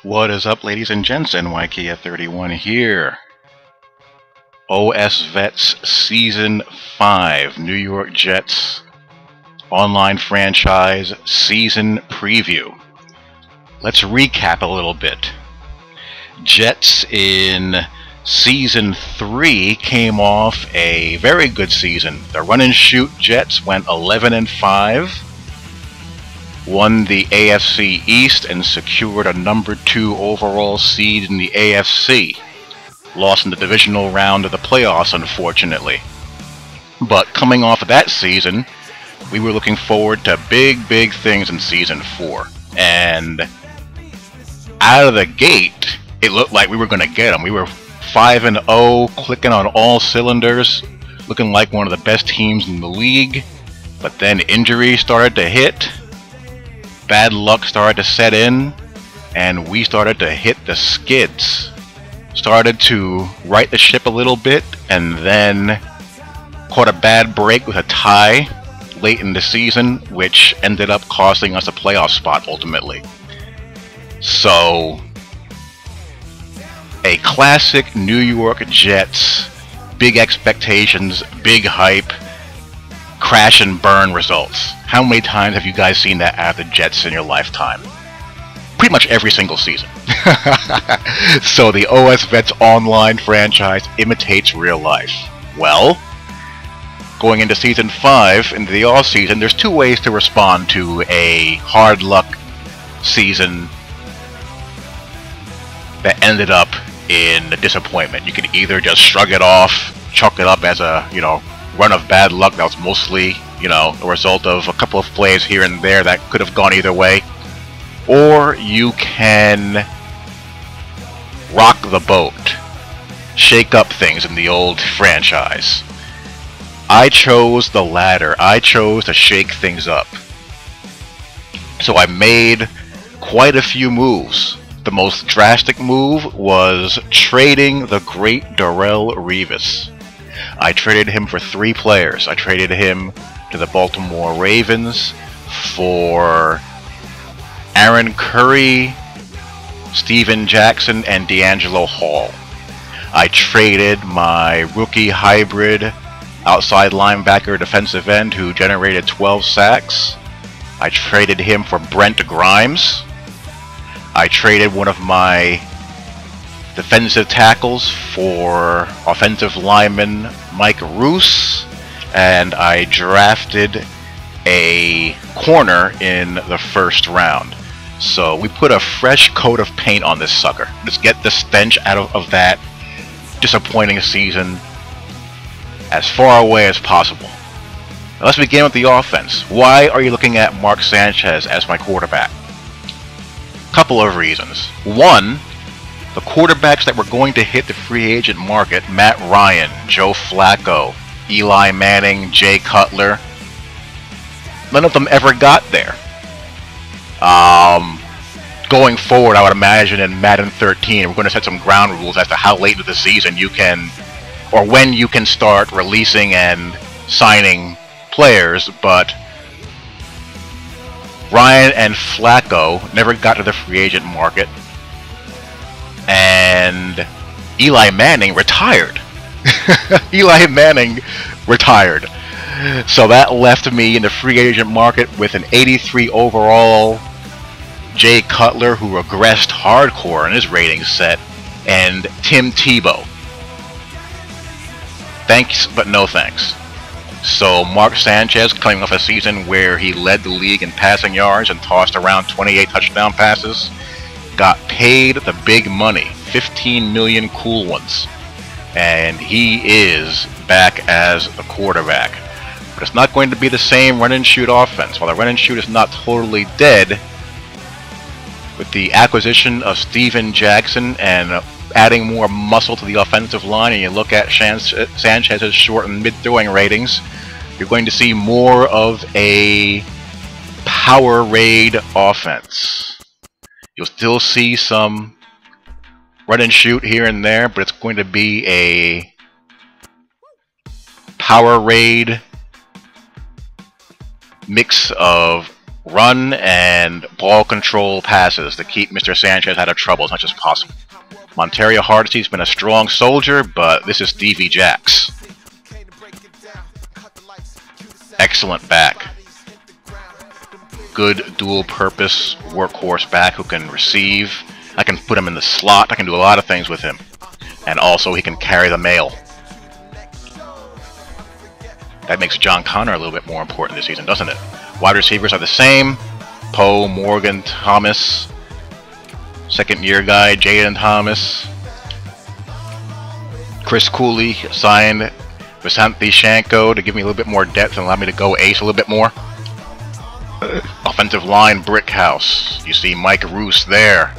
What is up, ladies and gents? NYK at 31 here. OS Vets Season 5, New York Jets online franchise season preview. Let's recap a little bit. Jets in Season 3 came off a very good season. The run and shoot Jets went 11-5. Won the AFC East and secured a number 2 overall seed in the AFC. Lost in the divisional round of the playoffs, unfortunately. But coming off of that season, we were looking forward to big things in Season 4. And out of the gate, it looked like we were going to get them. We were 5-0, clicking on all cylinders, looking like one of the best teams in the league. But then injuries started to hit. Bad luck started to set in, and we started to hit the skids. Started to right the ship a little bit, and then caught a bad break with a tie late in the season, which ended up costing us a playoff spot ultimately. So, a classic New York Jets, big expectations, big hype, crash and burn results. How many times have you guys seen that out of the Jets in your lifetime? Pretty much every single season. So the OS Vets online franchise imitates real life. Well, going into Season 5, into the off-season, there's 2 ways to respond to a hard luck season that ended up in a disappointment. You can either just shrug it off, chalk it up as a, run of bad luck that was mostly, a result of a couple of plays here and there that could have gone either way. Or you can rock the boat, shake up things in the old franchise. I chose the latter. I chose to shake things up. So I made quite a few moves. The most drastic move was trading the great Darrelle Revis. I traded him for 3 players. I traded him to the Baltimore Ravens for Aaron Curry, Steven Jackson, and D'Angelo Hall. I traded my rookie hybrid outside linebacker defensive end who generated 12 sacks. I traded him for Brent Grimes. I traded one of my defensive tackles for offensive lineman Mike Roos, and I drafted a corner in the first round. So we put a fresh coat of paint on this sucker. Let's get the stench out of that disappointing season as far away as possible. Now let's begin with the offense. Why are you looking at Mark Sanchez as my quarterback? Couple of reasons. One, the quarterbacks that were going to hit the free agent market, Matt Ryan, Joe Flacco, Eli Manning, Jay Cutler, none of them ever got there. Going forward, I would imagine in Madden 13, we're going to set some ground rules as to how late into the season you can, or when you can start releasing and signing players, but Ryan and Flacco never got to the free agent market, and Eli Manning retired. Eli Manning retired. So that left me in the free agent market with an 83 overall Jay Cutler, who regressed hardcore in his rating set, and Tim Tebow. Thanks, but no thanks. So Mark Sanchez, coming off a season where he led the league in passing yards and tossed around 28 touchdown passes, got paid the big money, 15 million cool ones, and he is back as a quarterback. But it's not going to be the same run and shoot offense. While the run and shoot is not totally dead, with the acquisition of Steven Jackson and adding more muscle to the offensive line, and you look at Sanchez's short and mid-throwing ratings, you're going to see more of a power raid offense. You'll still see some run and shoot here and there, but it's going to be a power raid mix of run and ball control passes to keep Mr. Sanchez out of trouble as much as possible. Monterio Hardesty's been a strong soldier, but this is Stevie Jacks. Excellent back. Good dual-purpose workhorse back who can receive. I can put him in the slot. I can do a lot of things with him. And also he can carry the mail. That makes John Connor a little bit more important this season, doesn't it? Wide receivers are the same. Poe, Morgan, Thomas. Second year guy, Jaden Thomas. Chris Cooley signed Vasanthi Shanko to give me a little bit more depth and allow me to go ace a little bit more. Offensive line, brick house. You see Mike Roos there,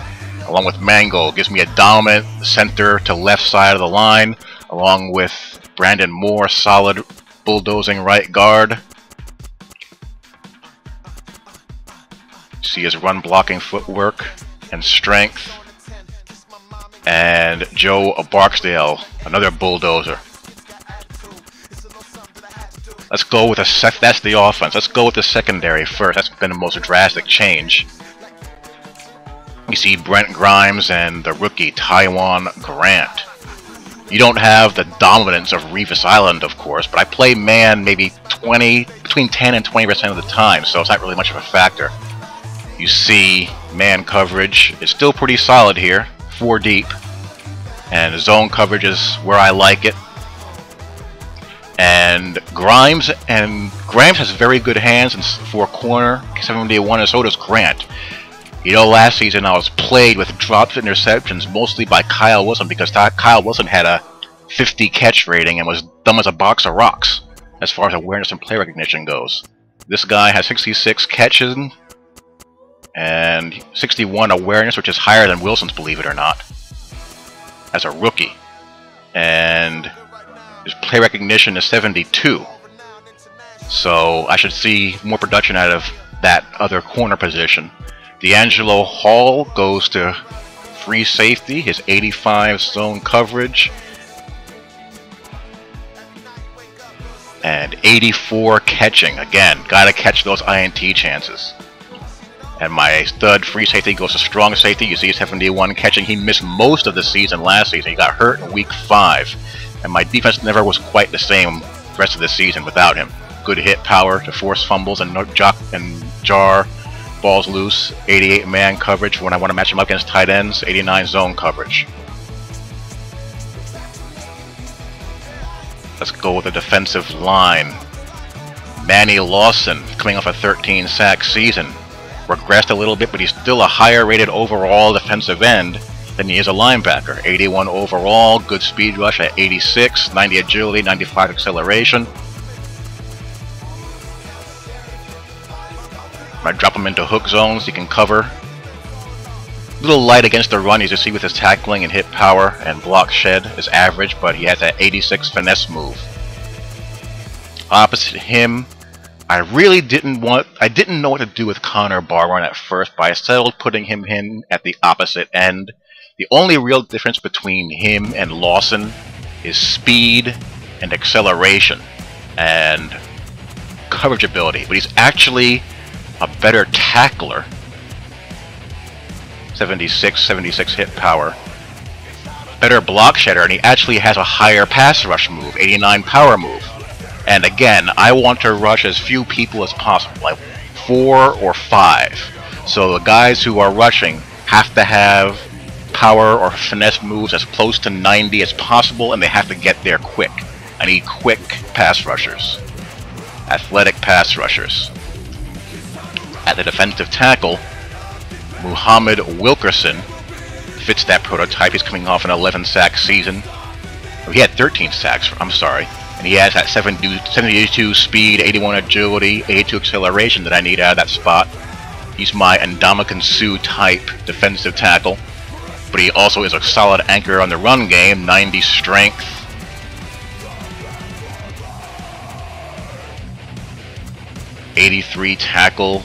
along with Mango. Gives me a dominant center to left side of the line, along with Brandon Moore, solid bulldozing right guard. See his run blocking footwork and strength. And Joe Barksdale, another bulldozer. Let's go with that's the offense. Let's go with the secondary first. That's been the most drastic change. You see Brent Grimes and the rookie Taiwan Grant. You don't have the dominance of Revis Island, of course, but I play man maybe between 10 and 20% of the time, so it's not really much of a factor. You see man coverage is still pretty solid here, 4 deep, and zone coverage is where I like it. And Grimes has very good hands for corner 71, and so does Grant. You know, last season I was plagued with dropped interceptions, mostly by Kyle Wilson, because Kyle Wilson had a 50 catch rating and was dumb as a box of rocks as far as awareness and play recognition goes. This guy has 66 catches and 61 awareness, which is higher than Wilson's, believe it or not, as a rookie. And his play recognition is 72. So I should see more production out of that other corner position. D'Angelo Hall goes to free safety, his 85 zone coverage. And 84 catching. Again, gotta catch those INT chances. And my stud free safety goes to strong safety. You see 71 catching. He missed most of the season last season. He got hurt in week 5. And my defense never was quite the same the rest of the season without him. Good hit power to force fumbles and jar balls loose. 88 man coverage when I want to match him up against tight ends. 89 zone coverage. Let's go with the defensive line. Manny Lawson, coming off a 13 sack season, regressed a little bit, but he's still a higher rated overall defensive end than he is a linebacker. 81 overall, good speed rush at 86, 90 agility, 95 acceleration. I drop him into hook zones, he can cover. A little light against the run, as you see with his tackling and hit power and block shed is average, but he has that 86 finesse move. Opposite him, I didn't know what to do with Connor Barron at first, but I settled putting him in at the opposite end. The only real difference between him and Lawson is speed and acceleration and coverage ability, but he's actually a better tackler. 76 hit power. Better block shedder, and he actually has a higher pass rush move, 89 power move. And again, I want to rush as few people as possible, like 4 or 5. So the guys who are rushing have to have power or finesse moves as close to 90 as possible, and they have to get there quick. I need quick pass rushers. Athletic pass rushers. At the defensive tackle, Muhammad Wilkerson fits that prototype. He's coming off an 11 sack season. Oh, he had 13 sacks, I'm sorry. And he has that 72 speed, 81 agility, 82 acceleration that I need out of that spot. He's my Ndamukong Suh type defensive tackle. But he also is a solid anchor on the run game, 90 strength. '83 tackle,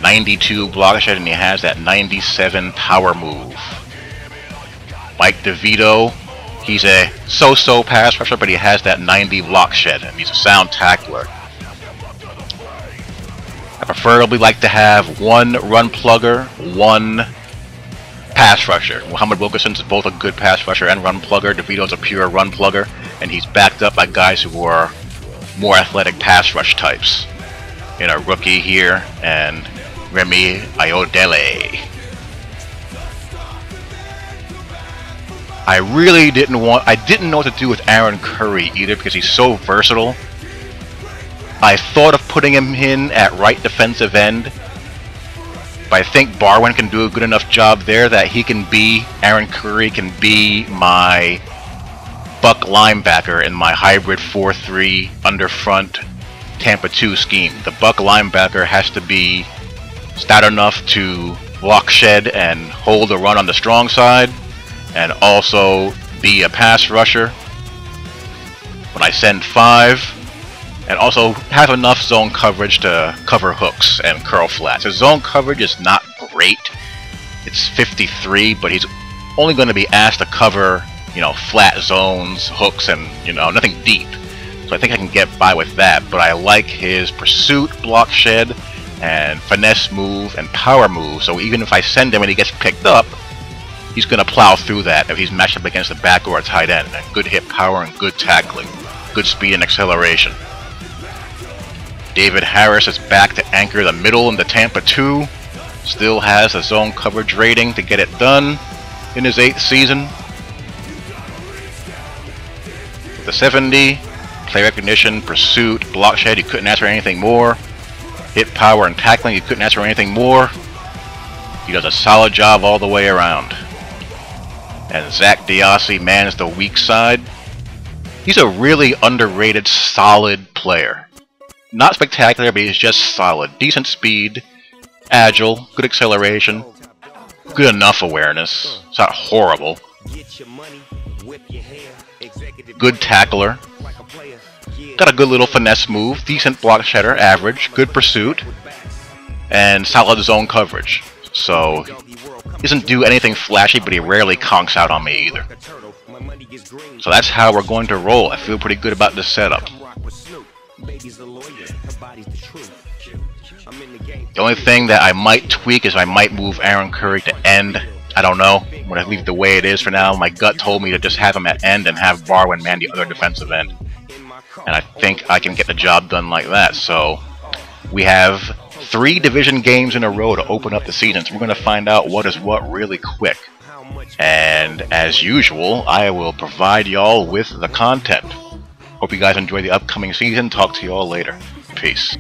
92 block shed, and he has that 97 power move. Mike DeVito, he's a so-so pass rusher, but he has that 90 block shed, and he's a sound tackler. How preferably like to have one run plugger, one pass rusher. Muhammad Wilkerson's both a good pass rusher and run plugger. DeVito's a pure run plugger, and he's backed up by guys who are more athletic pass rush types. In a rookie here, and Remy Ayodele. I didn't know what to do with Aaron Curry either because he's so versatile. I thought of putting him in at right defensive end, but I think Barwin can do a good enough job there that Aaron Curry can be my buck linebacker in my hybrid 4-3 underfront Tampa 2 scheme. The buck linebacker has to be stout enough to block shed and hold the run on the strong side, and also be a pass rusher when I send 5, and also have enough zone coverage to cover hooks and curl flats. His zone coverage is not great. It's 53, but he's only going to be asked to cover, you know, flat zones, hooks, and, you know, nothing deep. So I think I can get by with that, but I like his pursuit, block shed, and finesse move, and power move, so even if I send him and he gets picked up, he's going to plow through that if he's matched up against a back or a tight end. And good hit power and good tackling, good speed and acceleration. David Harris is back to anchor the middle in the Tampa 2. Still has a zone coverage rating to get it done in his 8th season. With the 70, play recognition, pursuit, block shed, you couldn't ask for anything more. Hit power and tackling, you couldn't ask for anything more. He does a solid job all the way around. And Zach Diassi mans the weak side. He's a really underrated, solid player. Not spectacular, but he's just solid. Decent speed, agile, good acceleration, good enough awareness. It's not horrible. Good tackler. Got a good little finesse move, decent block shedder, average, good pursuit, and solid zone coverage. So, he doesn't do anything flashy, but he rarely conks out on me either. So that's how we're going to roll. I feel pretty good about this setup. The only thing that I might tweak is I might move Aaron Curry to end. I don't know. I'm going to leave it the way it is for now. My gut told me to just have him at end and have Barwin man the other defensive end. And I think I can get the job done like that. So we have 3 division games in a row to open up the season. So we're going to find out what is what really quick. And as usual, I will provide y'all with the content. Hope you guys enjoy the upcoming season. Talk to y'all later. Peace.